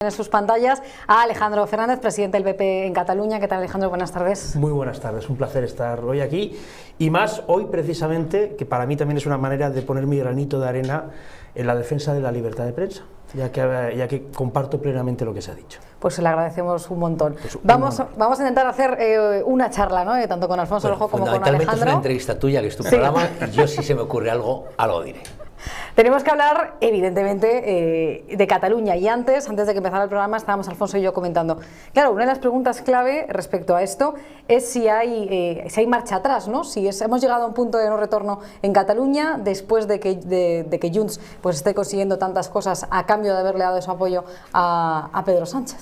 En sus pantallas a Alejandro Fernández, presidente del PP en Cataluña. ¿Qué tal, Alejandro? Buenas tardes. Muy buenas tardes, un placer estar hoy aquí y más hoy precisamente, que para mí también es una manera de poner mi granito de arena en la defensa de la libertad de prensa, ya que comparto plenamente lo que se ha dicho. Pues le agradecemos un montón. Pues vamos a intentar hacer una charla, ¿no? Tanto con Alfonso Rojo como con Alejandro. Es una entrevista tuya, que es tu programa, y yo, si se me ocurre algo diré. Tenemos que hablar, evidentemente, de Cataluña, y antes de que empezara el programa estábamos Alfonso y yo comentando. Claro, una de las preguntas clave respecto a esto es si hay marcha atrás, ¿no? Si hemos llegado a un punto de no retorno en Cataluña después de que Junts pues esté consiguiendo tantas cosas a cambio de haberle dado su apoyo a Pedro Sánchez.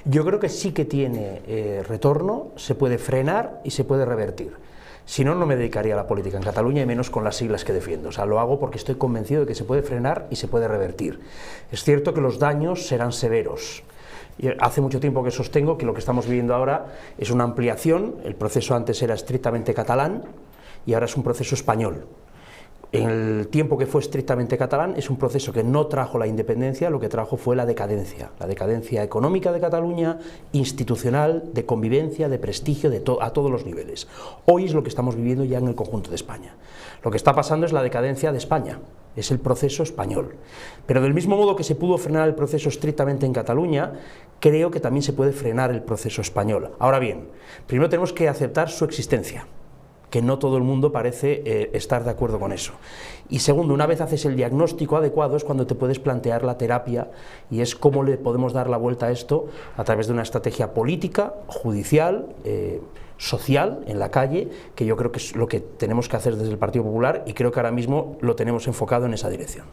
Yo creo que sí que tiene retorno, se puede frenar y se puede revertir. Si no, no me dedicaría a la política en Cataluña, y menos con las siglas que defiendo. O sea, lo hago porque estoy convencido de que se puede frenar y se puede revertir. Es cierto que los daños serán severos. Y hace mucho tiempo que sostengo que lo que estamos viviendo ahora es una ampliación. El proceso antes era estrictamente catalán y ahora es un proceso español. En el tiempo que fue estrictamente catalán es un proceso que no trajo la independencia, lo que trajo fue la decadencia económica de Cataluña, institucional, de convivencia, de prestigio, a todos los niveles. Hoy es lo que estamos viviendo ya en el conjunto de España. Lo que está pasando es la decadencia de España, es el proceso español. Pero del mismo modo que se pudo frenar el proceso estrictamente en Cataluña, creo que también se puede frenar el proceso español. Ahora bien, primero tenemos que aceptar su existencia, que no todo el mundo parece estar de acuerdo con eso. Y segundo, una vez haces el diagnóstico adecuado es cuando te puedes plantear la terapia, y es cómo le podemos dar la vuelta a esto a través de una estrategia política, judicial, social, en la calle, que yo creo que es lo que tenemos que hacer desde el Partido Popular, y creo que ahora mismo lo tenemos enfocado en esa dirección.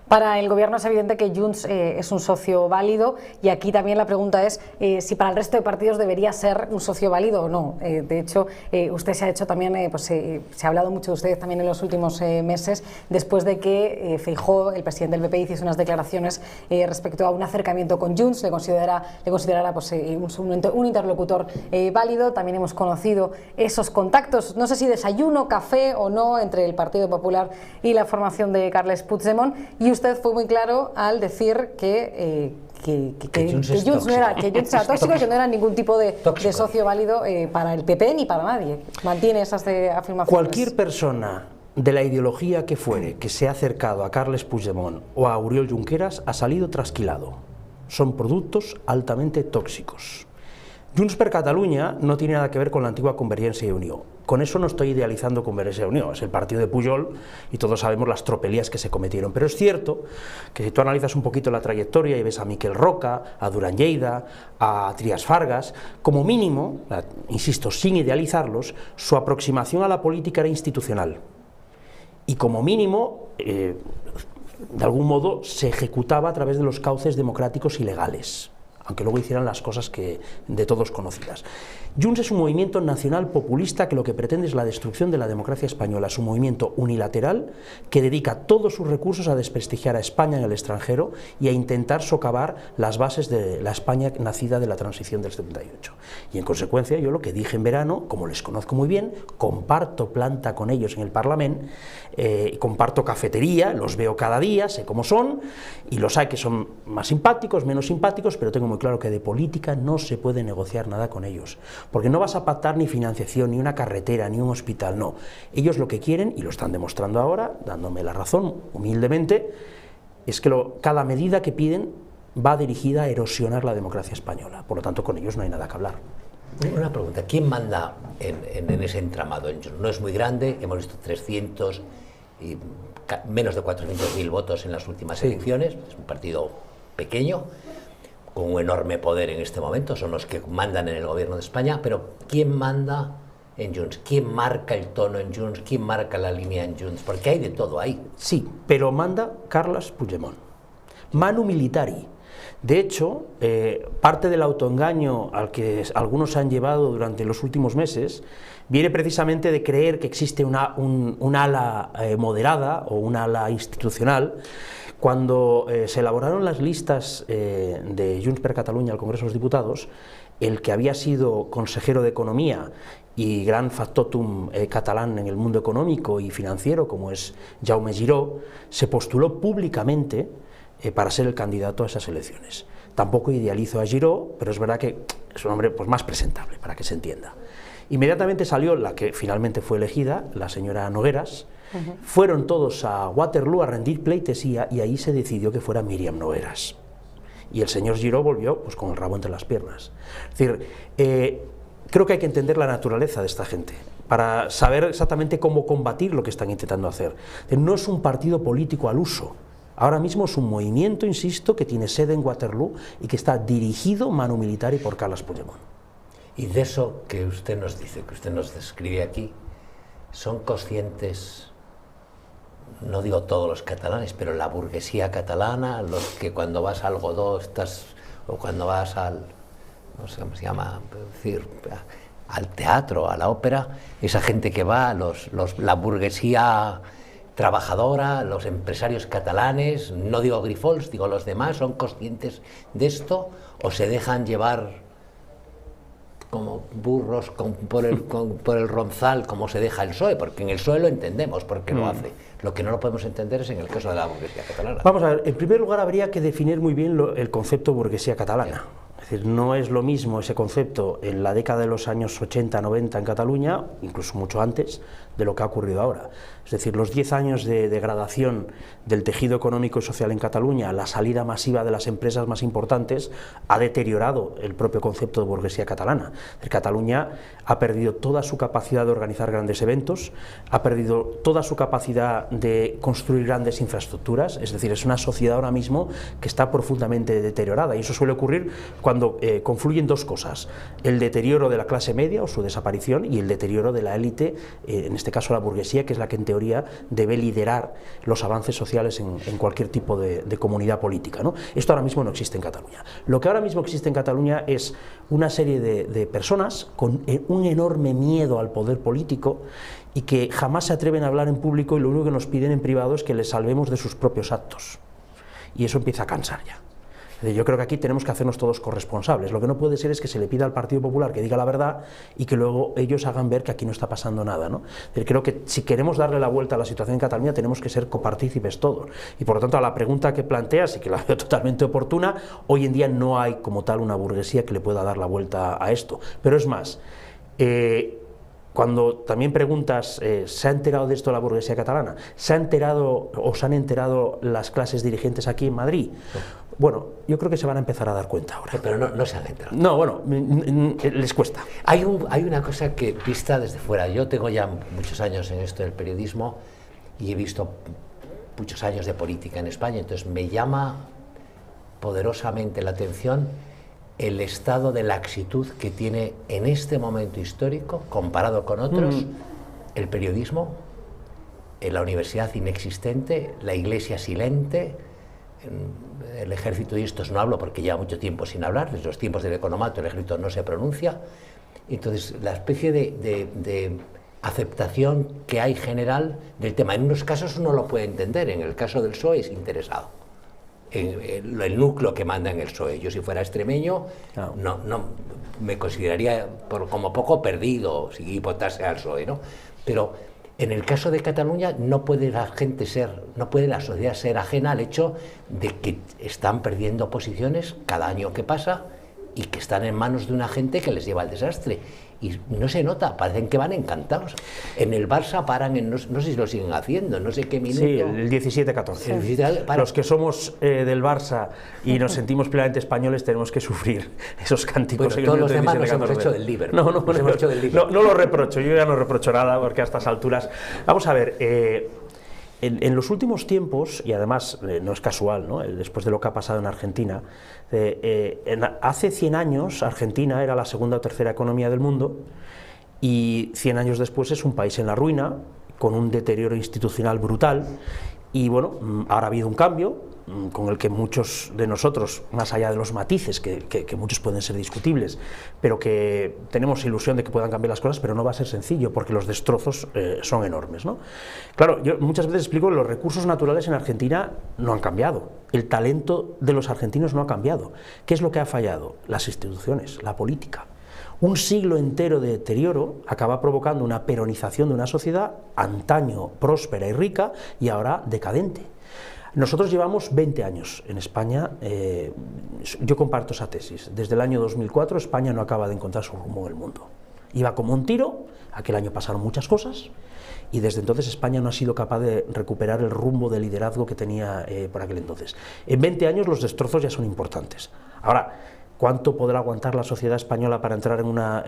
Para el Gobierno es evidente que Junts es un socio válido, y aquí también la pregunta es si para el resto de partidos debería ser un socio válido o no. De hecho, usted se ha hecho también, se ha hablado mucho de ustedes también en los últimos meses, después de que Feijóo, el presidente del PP, hiciese unas declaraciones respecto a un acercamiento con Junts, le considerara pues, un interlocutor válido. También hemos conocido esos contactos, no sé si desayuno, café o no, entre el Partido Popular y la formación de Carles Puigdemont, y usted fue muy claro al decir que Junts era tóxico y que no era ningún tipo de socio válido para el PP ni para nadie. ¿Mantiene esas afirmaciones? Cualquier persona de la ideología que fuere que se ha acercado a Carles Puigdemont o a Oriol Junqueras ha salido trasquilado. Son productos altamente tóxicos. Junts per Catalunya no tiene nada que ver con la antigua Convergència i Unió. Con eso no estoy idealizando Convergència i Unió, es el partido de Pujol y todos sabemos las tropelías que se cometieron. Pero es cierto que si tú analizas un poquito la trayectoria y ves a Miquel Roca, a Duran Lleida, a Trias Fargas, como mínimo, insisto, sin idealizarlos, su aproximación a la política era institucional. Y como mínimo, de algún modo, se ejecutaba a través de los cauces democráticos y legales, aunque luego hicieran las cosas que de todos conocidas. Junts es un movimiento nacional populista que lo que pretende es la destrucción de la democracia española. Es un movimiento unilateral que dedica todos sus recursos a desprestigiar a España en el extranjero y a intentar socavar las bases de la España nacida de la transición del 78. Y en consecuencia, yo lo que dije en verano, como les conozco muy bien, comparto planta con ellos en el Parlamento, comparto cafetería, los veo cada día, sé cómo son, y los hay que son más simpáticos, menos simpáticos, pero tengo muy claro que de política no se puede negociar nada con ellos, porque no vas a pactar ni financiación, ni una carretera, ni un hospital, no. Ellos lo que quieren, y lo están demostrando ahora, dándome la razón humildemente, es que cada medida que piden va dirigida a erosionar la democracia española. Por lo tanto, con ellos no hay nada que hablar. Una pregunta, ¿quién manda en ese entramado? No es muy grande, hemos visto 300 y menos de 400.000 votos en las últimas elecciones, es un partido pequeño, con un enorme poder en este momento, son los que mandan en el gobierno de España, pero ¿quién manda en Junts? ¿Quién marca el tono en Junts? ¿Quién marca la línea en Junts? Porque hay de todo ahí. Sí, pero manda Carles Puigdemont, manu militari. De hecho, parte del autoengaño al que algunos se han llevado durante los últimos meses viene precisamente de creer que existe un ala moderada o un ala institucional. Cuando se elaboraron las listas de Junts per Catalunya al Congreso de los Diputados, el que había sido consejero de Economía y gran factotum catalán en el mundo económico y financiero, como es Jaume Giró, se postuló públicamente para ser el candidato a esas elecciones. Tampoco idealizo a Giró, pero es verdad que es un hombre pues, más presentable, para que se entienda. Inmediatamente salió la que finalmente fue elegida, la señora Nogueras. Fueron todos a Waterloo a rendir pleitesía y ahí se decidió que fuera Míriam Nogueras. Y el señor Giró volvió pues, con el rabo entre las piernas. Es decir, creo que hay que entender la naturaleza de esta gente para saber exactamente cómo combatir lo que están intentando hacer. No es un partido político al uso. Ahora mismo es un movimiento, insisto, que tiene sede en Waterloo y que está dirigido manu militari por Carles Puigdemont. Y de eso que usted nos dice, que usted nos describe aquí, ¿son conscientes, no digo todos los catalanes, pero la burguesía catalana, los que cuando vas al Godó estás, o cuando vas al, no sé cómo se llama, decir, al teatro, a la ópera, esa gente que va, la burguesía trabajadora, los empresarios catalanes, no digo Grifols, digo los demás, son conscientes de esto o se dejan llevar como burros por el ronzal, como se deja el PSOE, porque en el PSOE lo entendemos, porque lo hace. Lo que no lo podemos entender es en el caso de la burguesía catalana. Vamos a ver, en primer lugar habría que definir muy bien el concepto burguesía catalana. Es decir, no es lo mismo ese concepto en la década de los años 80-90 en Cataluña, incluso mucho antes, de lo que ha ocurrido ahora. Es decir, los 10 años de degradación del tejido económico y social en Cataluña, la salida masiva de las empresas más importantes, ha deteriorado el propio concepto de burguesía catalana. Cataluña ha perdido toda su capacidad de organizar grandes eventos, ha perdido toda su capacidad de construir grandes infraestructuras, es decir, es una sociedad ahora mismo que está profundamente deteriorada, y eso suele ocurrir cuando confluyen dos cosas: el deterioro de la clase media o su desaparición y el deterioro de la élite, en este caso la burguesía, que es la que en teoría debe liderar los avances sociales en cualquier tipo de comunidad política, ¿no? Esto ahora mismo no existe en Cataluña. Lo que ahora mismo existe en Cataluña es una serie de personas con un enorme miedo al poder político y que jamás se atreven a hablar en público, y lo único que nos piden en privado es que les salvemos de sus propios actos, y eso empieza a cansar ya. Yo creo que aquí tenemos que hacernos todos corresponsables. Lo que no puede ser es que se le pida al Partido Popular que diga la verdad y que luego ellos hagan ver que aquí no está pasando nada, ¿no? Creo que si queremos darle la vuelta a la situación en Cataluña tenemos que ser copartícipes todos. Y por lo tanto, a la pregunta que planteas, y que la veo totalmente oportuna, hoy en día no hay como tal una burguesía que le pueda dar la vuelta a esto. Pero es más, cuando también preguntas, ¿se ha enterado de esto la burguesía catalana? ¿Se ha enterado o se han enterado las clases dirigentes aquí en Madrid? Bueno, yo creo que se van a empezar a dar cuenta ahora. Pero no se han enterado. No, bueno, les cuesta. Hay una cosa que, vista desde fuera, yo tengo ya muchos años en esto del periodismo y he visto muchos años de política en España, entonces me llama poderosamente la atención el estado de laxitud que tiene en este momento histórico, comparado con otros, el periodismo, la universidad inexistente, la iglesia silente, el ejército, y estos no hablo porque lleva mucho tiempo sin hablar, desde los tiempos del economato el ejército no se pronuncia. Entonces la especie de aceptación que hay general del tema, en unos casos uno lo puede entender, en el caso del PSOE es interesado, el núcleo que manda en el PSOE. Yo si fuera extremeño no me consideraría como poco perdido si votase al PSOE, ¿no? Pero en el caso de Cataluña no puede la sociedad ser ajena al hecho de que están perdiendo posiciones cada año que pasa y que están en manos de una gente que les lleva al desastre. Y no se nota, parecen que van encantados. En el Barça paran, no sé si lo siguen haciendo, no sé qué minuto. Sí, el 17-14. Los que somos del Barça y nos sentimos plenamente españoles tenemos que sufrir esos cánticos. Bueno, todos los demás nos hemos hecho del Liverpool. No lo reprocho, yo ya no reprocho nada porque a estas alturas... Vamos a ver, en los últimos tiempos, y además no es casual, ¿no? Después de lo que ha pasado en Argentina, hace 100 años Argentina era la segunda o tercera economía del mundo y 100 años después es un país en la ruina, con un deterioro institucional brutal, y bueno, ahora ha habido un cambio con el que muchos de nosotros, más allá de los matices, que muchos pueden ser discutibles, pero que tenemos ilusión de que puedan cambiar las cosas, pero no va a ser sencillo porque los destrozos son enormes, ¿no? Claro, yo muchas veces explico que los recursos naturales en Argentina no han cambiado, el talento de los argentinos no ha cambiado. ¿Qué es lo que ha fallado? Las instituciones, la política. Un siglo entero de deterioro acaba provocando una peronización de una sociedad antaño próspera y rica y ahora decadente. Nosotros llevamos 20 años en España, yo comparto esa tesis. Desde el año 2004 España no acaba de encontrar su rumbo en el mundo. Iba como un tiro, aquel año pasaron muchas cosas, y desde entonces España no ha sido capaz de recuperar el rumbo de liderazgo que tenía por aquel entonces. En 20 años los destrozos ya son importantes. Ahora, ¿cuánto podrá aguantar la sociedad española para entrar en una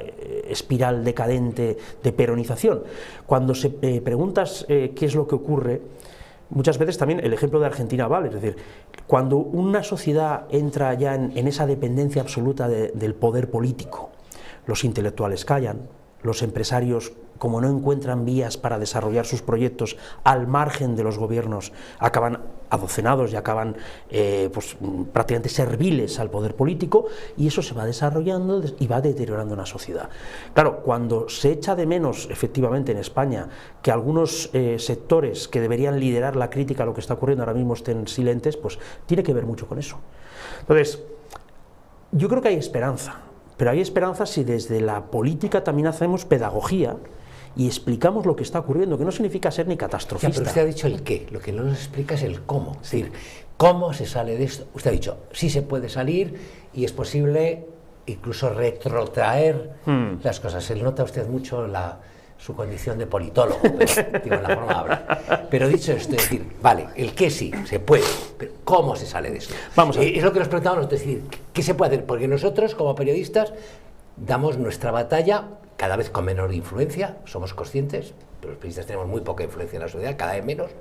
espiral decadente de peronización? Cuando preguntas qué es lo que ocurre, muchas veces también el ejemplo de Argentina vale, es decir, cuando una sociedad entra ya en esa dependencia absoluta del poder político, los intelectuales callan, los empresarios, como no encuentran vías para desarrollar sus proyectos al margen de los gobiernos, acaban adocenados y acaban pues, prácticamente serviles al poder político, y eso se va desarrollando y va deteriorando una sociedad. Claro, cuando se echa de menos efectivamente en España que algunos sectores que deberían liderar la crítica a lo que está ocurriendo ahora mismo estén silentes, pues tiene que ver mucho con eso. Entonces, yo creo que hay esperanza, pero hay esperanza si desde la política también hacemos pedagogía y explicamos lo que está ocurriendo, que no significa ser ni catastrofista. Ya, pero usted ha dicho el qué, lo que no nos explica es el cómo. Es decir, ¿cómo se sale de esto? Usted ha dicho, sí se puede salir y es posible incluso retrotraer las cosas. Se le nota a usted mucho su condición de politólogo, digo, en la forma de hablar. Pero dicho esto, es decir, vale, el qué sí, se puede, pero ¿cómo se sale de esto? Vamos a Es lo que nos preguntamos, es decir, ¿qué se puede hacer? Porque nosotros, como periodistas, damos nuestra batalla cada vez con menor influencia, somos conscientes, pero los periodistas tenemos muy poca influencia en la sociedad, cada vez menos,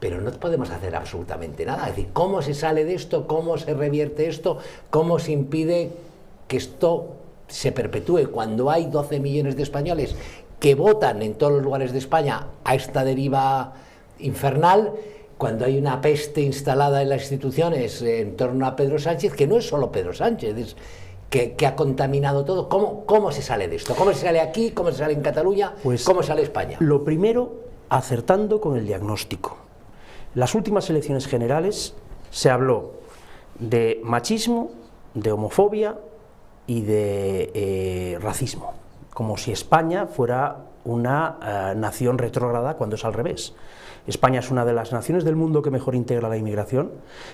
pero no podemos hacer absolutamente nada. Es decir, ¿cómo se sale de esto? ¿Cómo se revierte esto? ¿Cómo se impide que esto se perpetúe cuando hay 12 millones de españoles que votan en todos los lugares de España a esta deriva infernal, cuando hay una peste instalada en las instituciones en torno a Pedro Sánchez, que no es solo Pedro Sánchez, es que ha contaminado todo? ¿Cómo se sale de esto? ¿Cómo se sale aquí? ¿Cómo se sale en Cataluña? Pues, ¿cómo sale España? Lo primero, acertando con el diagnóstico. En las últimas elecciones generales se habló de machismo, de homofobia y de racismo, como si España fuera una nación retrógrada cuando es al revés. España es una de las naciones del mundo que mejor integra la inmigración,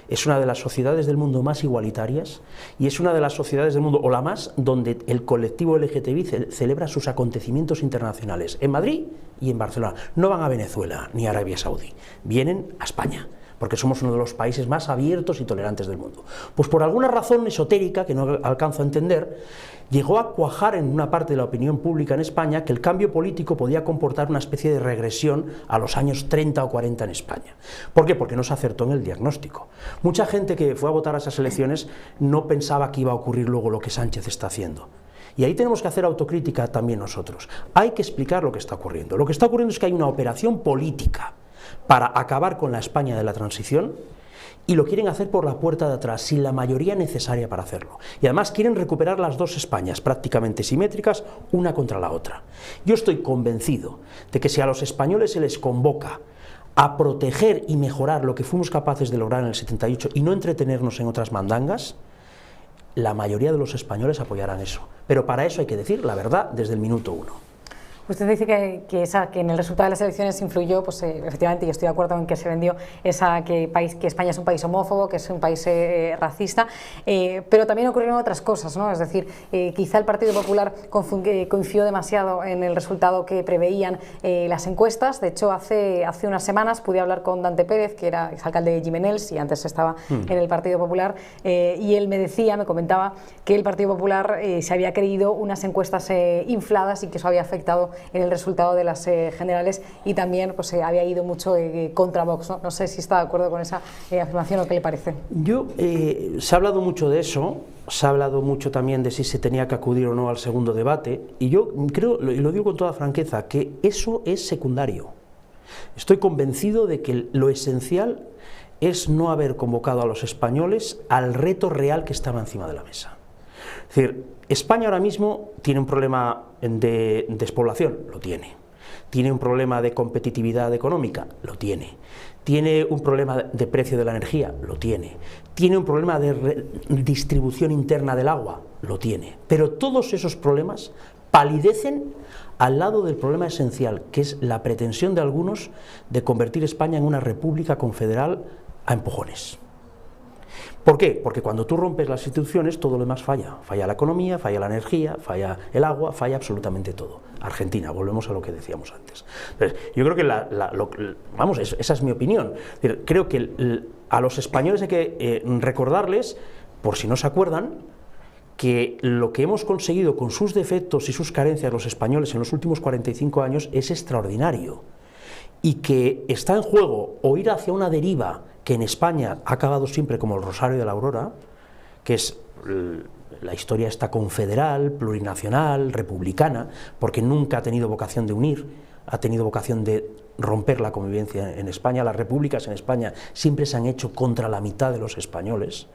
es una de las sociedades del mundo más igualitarias y es una de las sociedades del mundo, o la más, donde el colectivo LGTBI celebra sus acontecimientos internacionales, en Madrid y en Barcelona. No van a Venezuela ni a Arabia Saudí, vienen a España, porque somos uno de los países más abiertos y tolerantes del mundo. Pues por alguna razón esotérica, que no alcanzo a entender, llegó a cuajar en una parte de la opinión pública en España que el cambio político podía comportar una especie de regresión a los años 30 o 40 en España. ¿Por qué? Porque no se acertó en el diagnóstico. Mucha gente que fue a votar a esas elecciones no pensaba que iba a ocurrir luego lo que Sánchez está haciendo. Y ahí tenemos que hacer autocrítica también nosotros. Hay que explicar lo que está ocurriendo. Lo que está ocurriendo es que hay una operación política para acabar con la España de la transición, y lo quieren hacer por la puerta de atrás, sin la mayoría necesaria para hacerlo. Y además quieren recuperar las dos Españas, prácticamente simétricas, una contra la otra. Yo estoy convencido de que si a los españoles se les convoca a proteger y mejorar lo que fuimos capaces de lograr en el 78 y no entretenernos en otras mandangas, la mayoría de los españoles apoyarán eso. Pero para eso hay que decir la verdad desde el minuto uno. Usted dice que en el resultado de las elecciones influyó, pues efectivamente, yo estoy de acuerdo en que se vendió que España es un país homófobo, que es un país racista, pero también ocurrieron otras cosas, ¿no? Es decir, quizá el Partido Popular confió demasiado en el resultado que preveían las encuestas. De hecho, hace unas semanas pude hablar con Dante Pérez, que era exalcalde de Gimenells y antes estaba en el Partido Popular, y él me comentaba que el Partido Popular se había creído unas encuestas infladas y que eso había afectado en el resultado de las generales, y también pues había ido mucho contra Vox, ¿no? No sé si está de acuerdo con esa afirmación o qué le parece. Se ha hablado mucho de eso, se ha hablado mucho también de si se tenía que acudir o no al segundo debate, y yo creo, y lo digo con toda franqueza, que eso es secundario. Estoy convencido de que lo esencial es no haber convocado a los españoles al reto real que estaba encima de la mesa. Es decir, España ahora mismo tiene un problema de despoblación, lo tiene. Tiene un problema de competitividad económica, lo tiene. Tiene un problema de precio de la energía, lo tiene. Tiene un problema de distribución interna del agua, lo tiene. Pero todos esos problemas palidecen al lado del problema esencial, que es la pretensión de algunos de convertir España en una república confederal a empujones. ¿Por qué? Porque cuando tú rompes las instituciones, todo lo demás falla. Falla la economía, falla la energía, falla el agua, falla absolutamente todo. Argentina, volvemos a lo que decíamos antes. Entonces, yo creo que esa es mi opinión. Es decir, creo que a los españoles hay que recordarles, por si no se acuerdan, que lo que hemos conseguido con sus defectos y sus carencias los españoles en los últimos 45 años es extraordinario. Y que está en juego o ir hacia una deriva que en España ha acabado siempre como el Rosario de la Aurora, que es la historia esta confederal, plurinacional, republicana, porque nunca ha tenido vocación de unir, ha tenido vocación de romper la convivencia en España. Las repúblicas en España siempre se han hecho contra la mitad de los españoles,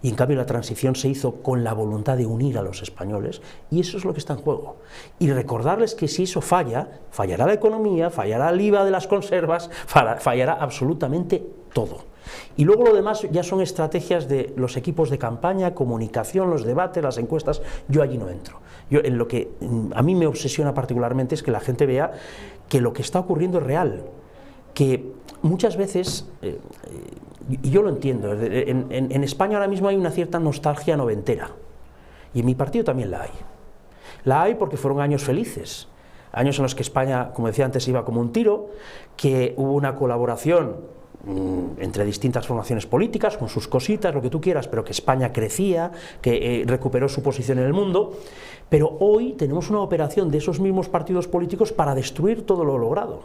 y en cambio la transición se hizo con la voluntad de unir a los españoles, y eso es lo que está en juego. Y recordarles que si eso falla, fallará la economía, fallará el IVA de las conservas, fallará absolutamente todo. Y luego lo demás ya son estrategias de los equipos de campaña, comunicación, los debates, las encuestas. Yo allí no entro. Yo, en lo que a mí me obsesiona particularmente es que la gente vea que lo que está ocurriendo es real, que muchas veces, y yo lo entiendo, en España ahora mismo hay una cierta nostalgia noventera, y en mi partido también la hay. La hay porque fueron años felices, años en los que España, como decía antes, iba como un tiro, que hubo una colaboración entre distintas formaciones políticas, con sus cositas, lo que tú quieras, pero que España crecía, que recuperó su posición en el mundo. Pero hoy tenemos una operación de esos mismos partidos políticos para destruir todo lo logrado.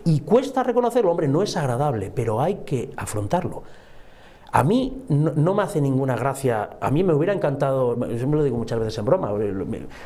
Y cuesta reconocerlo, hombre, no es agradable, pero hay que afrontarlo. A mí no me hace ninguna gracia, a mí me hubiera encantado, yo me lo digo muchas veces en broma,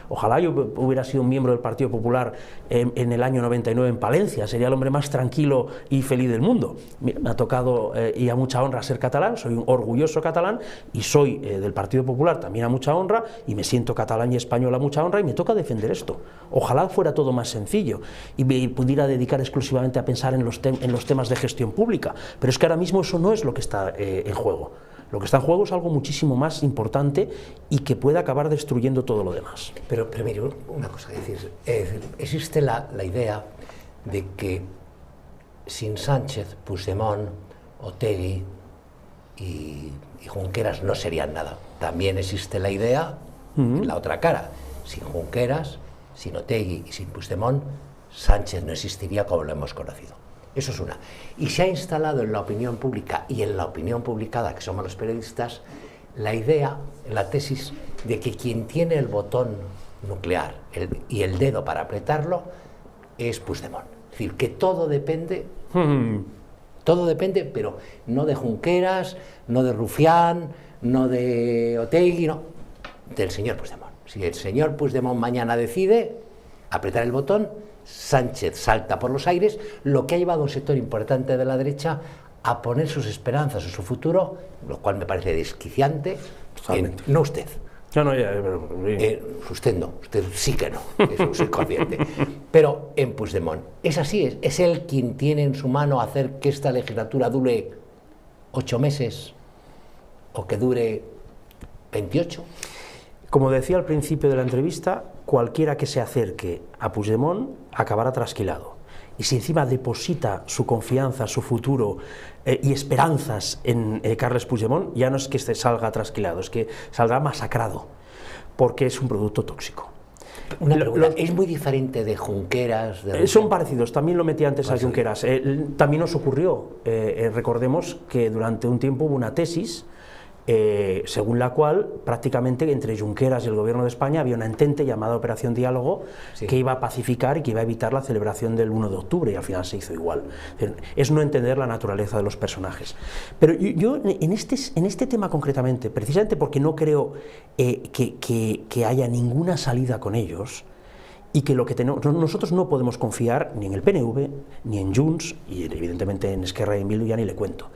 ojalá yo hubiera sido un miembro del Partido Popular en el año 99 en Palencia, sería el hombre más tranquilo y feliz del mundo. Mira, me ha tocado y a mucha honra ser catalán, soy un orgulloso catalán y soy del Partido Popular también a mucha honra, y me siento catalán y español a mucha honra, y me toca defender esto. Ojalá fuera todo más sencillo y me pudiera dedicar exclusivamente a pensar en los temas de gestión pública, pero es que ahora mismo eso no es lo que está en juego. Lo que está en juego es algo muchísimo más importante y que puede acabar destruyendo todo lo demás. Pero mire, una cosa que decir, existe la idea de que sin Sánchez, Puigdemont, Otegi y Junqueras no serían nada. También existe la idea, la otra cara, sin Junqueras, sin Otegi y sin Puigdemont, Sánchez no existiría como lo hemos conocido. Eso es una. Y se ha instalado en la opinión pública y en la opinión publicada, que somos los periodistas, la idea, la tesis de que quien tiene el botón nuclear y el dedo para apretarlo es Puigdemont. Es decir, que todo depende, pero no de Junqueras, no de Rufián, no de Otegi, no, del señor Puigdemont. Si el señor Puigdemont mañana decide apretar el botón, Sánchez salta por los aires, lo que ha llevado a un sector importante de la derecha a poner sus esperanzas en su futuro, lo cual me parece desquiciante. No usted. Usted no, usted sí que no, eso soy consciente. Pero en Puigdemont, es así, es él quien tiene en su mano hacer que esta legislatura dure 8 meses o que dure 28. Como decía al principio de la entrevista, cualquiera que se acerque a Puigdemont acabará trasquilado. Y si encima deposita su confianza, su futuro y esperanzas en Carles Puigdemont, ya no es que salga trasquilado, es que saldrá masacrado, porque es un producto tóxico. Una pregunta, ¿es muy diferente de Junqueras? Son parecidos, también lo metí antes a Junqueras. También nos ocurrió, recordemos que durante un tiempo hubo una tesis según la cual prácticamente entre Junqueras y el gobierno de España había una entente llamada Operación Diálogo, sí, que iba a pacificar y que iba a evitar la celebración del 1 de octubre, y al final se hizo igual. Es no entender la naturaleza de los personajes. Pero yo en este tema concretamente, precisamente porque no creo que haya ninguna salida con ellos, y que nosotros no podemos confiar ni en el PNV, ni en Junts, y evidentemente en Esquerra y en Bildu ya ni le cuento.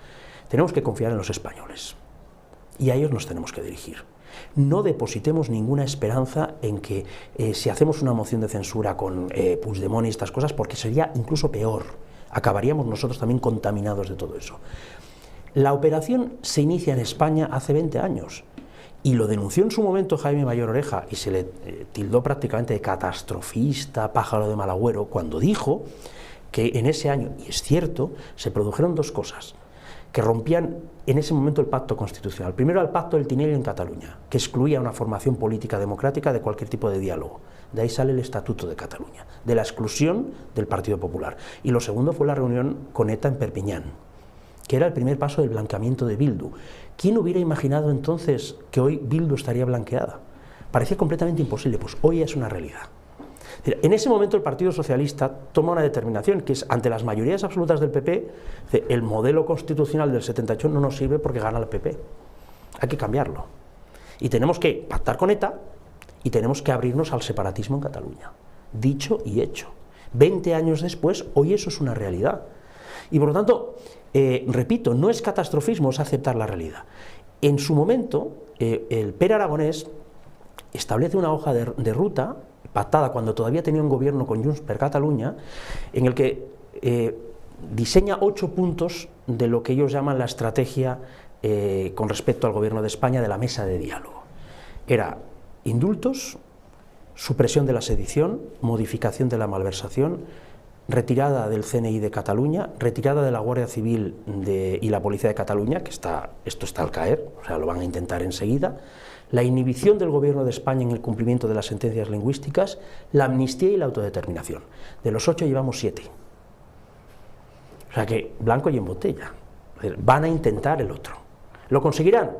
Tenemos que confiar en los españoles. Y a ellos nos tenemos que dirigir. No depositemos ninguna esperanza en que si hacemos una moción de censura con Puigdemont y estas cosas, porque sería incluso peor. Acabaríamos nosotros también contaminados de todo eso. La operación se inicia en España hace 20 años y lo denunció en su momento Jaime Mayor Oreja y se le tildó prácticamente de catastrofista, pájaro de mal agüero, cuando dijo que en ese año, y es cierto, se produjeron dos cosas. que rompían en ese momento el pacto constitucional. Primero el pacto del Tinell en Cataluña, que excluía una formación política democrática de cualquier tipo de diálogo. De ahí sale el Estatuto de Cataluña, de la exclusión del Partido Popular. Y lo segundo fue la reunión con ETA en Perpiñán, que era el primer paso del blanqueamiento de Bildu. ¿Quién hubiera imaginado entonces que hoy Bildu estaría blanqueada? Parecía completamente imposible, pues hoy es una realidad. En ese momento el Partido Socialista toma una determinación, que es, ante las mayorías absolutas del PP, el modelo constitucional del 78 no nos sirve porque gana el PP. Hay que cambiarlo. Y tenemos que pactar con ETA y tenemos que abrirnos al separatismo en Cataluña. Dicho y hecho. 20 años después, hoy eso es una realidad. Y por lo tanto, repito, no es catastrofismo, es aceptar la realidad. En su momento, el Pere Aragonès establece una hoja de ruta pactada cuando todavía tenía un gobierno con Junts per Catalunya, en el que diseña 8 puntos de lo que ellos llaman la estrategia con respecto al gobierno de España de la mesa de diálogo. Era indultos, supresión de la sedición, modificación de la malversación, retirada del CNI de Cataluña, retirada de la Guardia Civil y la Policía de Cataluña, que esto está al caer, o sea, lo van a intentar enseguida, la inhibición del gobierno de España en el cumplimiento de las sentencias lingüísticas, la amnistía y la autodeterminación. De los 8 llevamos 7. O sea que blanco y en botella. Van a intentar el otro. ¿Lo conseguirán?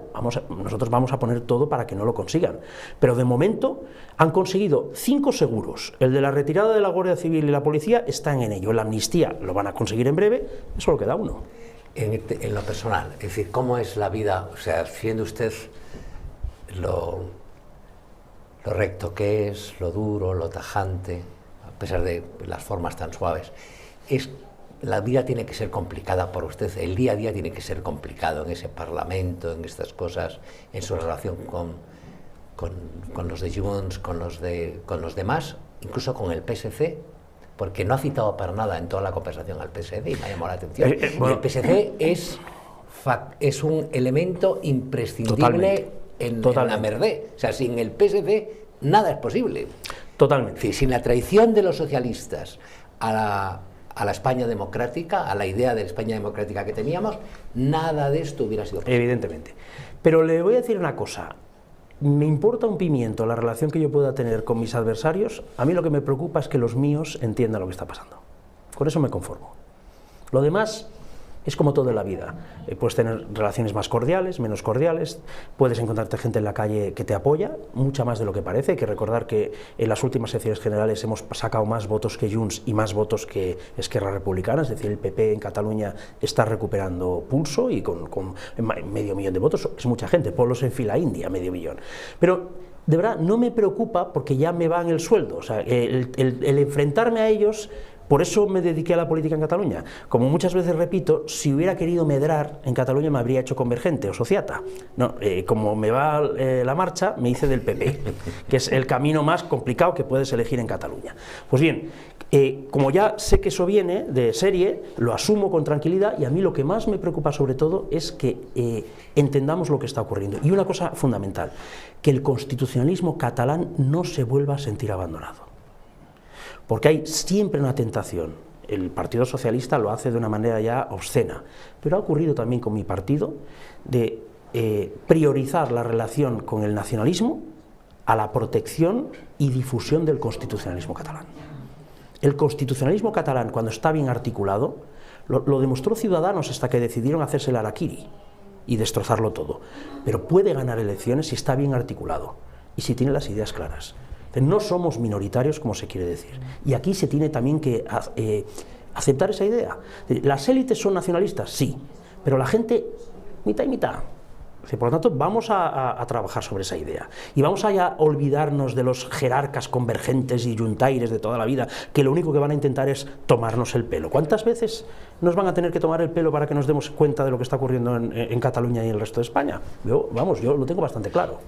Nosotros vamos a poner todo para que no lo consigan. Pero de momento han conseguido 5 seguros. El de la retirada de la Guardia Civil y la Policía están en ello. La amnistía lo van a conseguir en breve, eso lo queda uno. En lo personal, es decir, ¿cómo es la vida? O sea, siendo usted lo recto que es, lo duro, lo tajante, a pesar de las formas tan suaves, la vida tiene que ser complicada para usted, el día a día tiene que ser complicado en ese Parlamento, en estas cosas, en su relación con los de Junts, con los demás, incluso con el PSC, porque no ha citado para nada en toda la conversación al PSC y me ha llamado la atención. Bueno, el PSC es un elemento imprescindible en la Merdé. O sea, sin el PSC nada es posible. Totalmente. Es decir, sin la traición de los socialistas a la España democrática, a la idea de la España democrática que teníamos, nada de esto hubiera sido posible. Evidentemente. Pero le voy a decir una cosa. Me importa un pimiento la relación que yo pueda tener con mis adversarios. A mí lo que me preocupa es que los míos entiendan lo que está pasando. Con eso me conformo. Lo demás es como todo en la vida. Puedes tener relaciones más cordiales, menos cordiales, puedes encontrarte gente en la calle que te apoya, mucha más de lo que parece. Hay que recordar que en las últimas elecciones generales hemos sacado más votos que Junts y más votos que Esquerra Republicana, es decir, el PP en Cataluña está recuperando pulso y con 500.000 de votos, es mucha gente. Pueblos en fila India, 500.000. Pero de verdad no me preocupa porque ya me va en el sueldo, o sea, el enfrentarme a ellos. Por eso me dediqué a la política en Cataluña. Como muchas veces repito, si hubiera querido medrar en Cataluña me habría hecho convergente o sociata. No, como me va la marcha, me hice del PP, que es el camino más complicado que puedes elegir en Cataluña. Pues bien, como ya sé que eso viene de serie, lo asumo con tranquilidad y a mí lo que más me preocupa sobre todo es que entendamos lo que está ocurriendo. Y una cosa fundamental, que el constitucionalismo catalán no se vuelva a sentir abandonado. Porque hay siempre una tentación, el Partido Socialista lo hace de una manera ya obscena, pero ha ocurrido también con mi partido, de priorizar la relación con el nacionalismo a la protección y difusión del constitucionalismo catalán. El constitucionalismo catalán, cuando está bien articulado, lo demostró Ciudadanos hasta que decidieron hacerse el harakiri y destrozarlo todo, pero puede ganar elecciones si está bien articulado y si tiene las ideas claras. No somos minoritarios, como se quiere decir. Y aquí se tiene también que aceptar esa idea. ¿Las élites son nacionalistas? Sí, pero la gente, mitad y mitad. Por lo tanto, vamos a trabajar sobre esa idea. Y vamos a olvidarnos de los jerarcas convergentes y juntaires de toda la vida, que lo único que van a intentar es tomarnos el pelo. ¿Cuántas veces nos van a tener que tomar el pelo para que nos demos cuenta de lo que está ocurriendo en Cataluña y en el resto de España? Yo lo tengo bastante claro.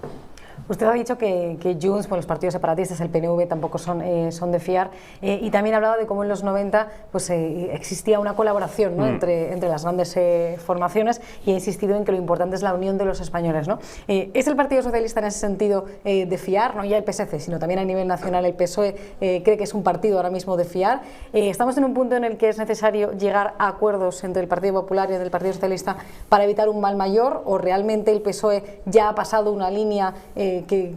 Usted ha dicho que Junts, pues los partidos separatistas, el PNV, tampoco son de fiar, y también ha hablado de cómo en los 90 pues, existía una colaboración, ¿no? entre las grandes formaciones, y ha insistido en que lo importante es la unión de los españoles, ¿no? ¿Es el Partido Socialista en ese sentido de fiar, no ya el PSC, sino también a nivel nacional el PSOE cree que es un partido ahora mismo de fiar? ¿Estamos en un punto en el que es necesario llegar a acuerdos entre el Partido Popular y el Partido Socialista para evitar un mal mayor, o realmente el PSOE ya ha pasado una línea que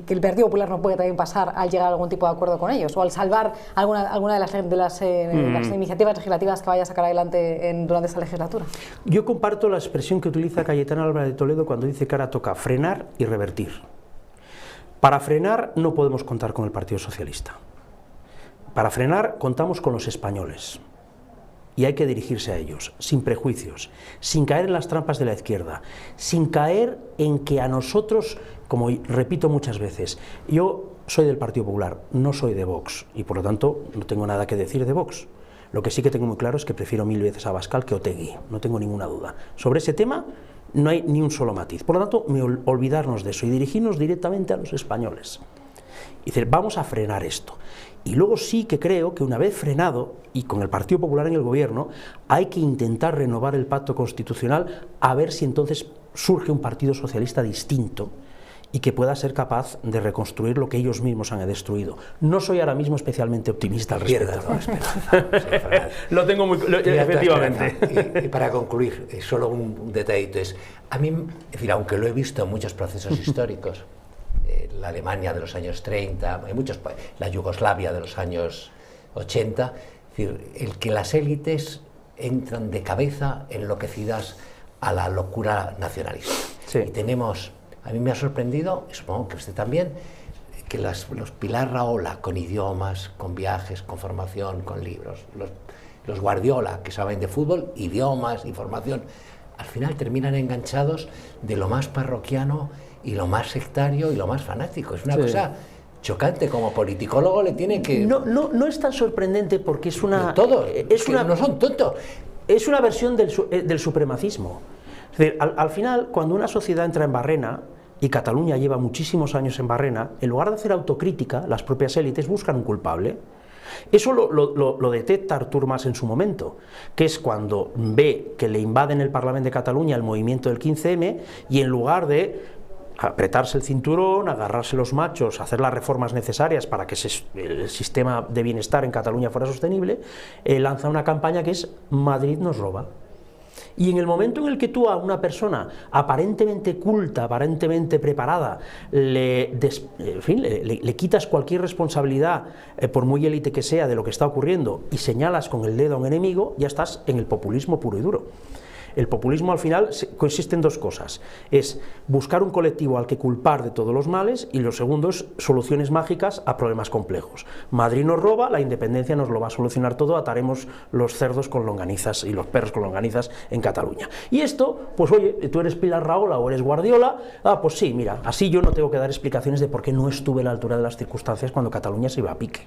el Partido Popular no puede también pasar al llegar a algún tipo de acuerdo con ellos, o al salvar alguna de las iniciativas legislativas que vaya a sacar adelante durante esta legislatura? Yo comparto la expresión que utiliza Cayetano Álvarez de Toledo cuando dice que ahora toca frenar y revertir. Para frenar no podemos contar con el Partido Socialista. Para frenar contamos con los españoles. Y hay que dirigirse a ellos, sin prejuicios, sin caer en las trampas de la izquierda, sin caer en que a nosotros, como repito muchas veces, yo soy del Partido Popular, no soy de Vox, y por lo tanto no tengo nada que decir de Vox. Lo que sí que tengo muy claro es que prefiero 1000 veces a Abascal que Otegi, no tengo ninguna duda. Sobre ese tema no hay ni un solo matiz. Por lo tanto, olvidarnos de eso y dirigirnos directamente a los españoles. Y decir, vamos a frenar esto. Y luego sí que creo que una vez frenado, y con el Partido Popular en el gobierno, hay que intentar renovar el pacto constitucional, a ver si entonces surge un Partido Socialista distinto y que pueda ser capaz de reconstruir lo que ellos mismos han destruido. No soy ahora mismo especialmente optimista al respecto. Pierda toda esperanza. Lo tengo muy efectivamente. Y para concluir, solo un detallito es, a mí, es decir, aunque lo he visto en muchos procesos históricos, la Alemania de los años 30, la Yugoslavia de los años 80, es decir, el que las élites entran de cabeza enloquecidas a la locura nacionalista. Sí. Y tenemos, a mí me ha sorprendido, y supongo que usted también, que los Pilar Rahola, con idiomas, con viajes, con formación, con libros, los Guardiola, que saben de fútbol, idiomas, información, al final terminan enganchados de lo más parroquiano y lo más sectario y lo más fanático. Es una cosa chocante, como politicólogo le tiene que... No es tan sorprendente porque es una... Todo, no son tontos. Es una versión del supremacismo. Es decir, al final, cuando una sociedad entra en barrena, y Cataluña lleva muchísimos años en barrena, en lugar de hacer autocrítica, las propias élites buscan un culpable. Eso lo detecta Artur Mas en su momento, que es cuando ve que le invaden el Parlamento de Cataluña el movimiento del 15M, y en lugar de apretarse el cinturón, agarrarse los machos, hacer las reformas necesarias para que el sistema de bienestar en Cataluña fuera sostenible, lanza una campaña que es Madrid nos roba. Y en el momento en el que tú a una persona aparentemente culta, aparentemente preparada, le quitas cualquier responsabilidad, por muy élite que sea, de lo que está ocurriendo, y señalas con el dedo a un enemigo, ya estás en el populismo puro y duro. El populismo al final consiste en dos cosas: es buscar un colectivo al que culpar de todos los males, y lo segundo es soluciones mágicas a problemas complejos. Madrid nos roba, la independencia nos lo va a solucionar todo, ataremos los cerdos con longanizas y los perros con longanizas en Cataluña. Y esto, pues oye, tú eres Pilar Rahola o eres Guardiola, pues sí, mira, así yo no tengo que dar explicaciones de por qué no estuve a la altura de las circunstancias cuando Cataluña se iba a pique.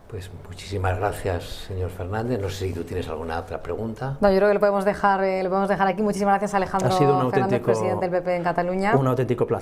Pues muchísimas gracias, señor Fernández. No sé si tú tienes alguna otra pregunta. No, yo creo que lo podemos dejar aquí. Muchísimas gracias, Alejandro Ha sido un Fernández, presidente del PP en Cataluña. Un auténtico placer.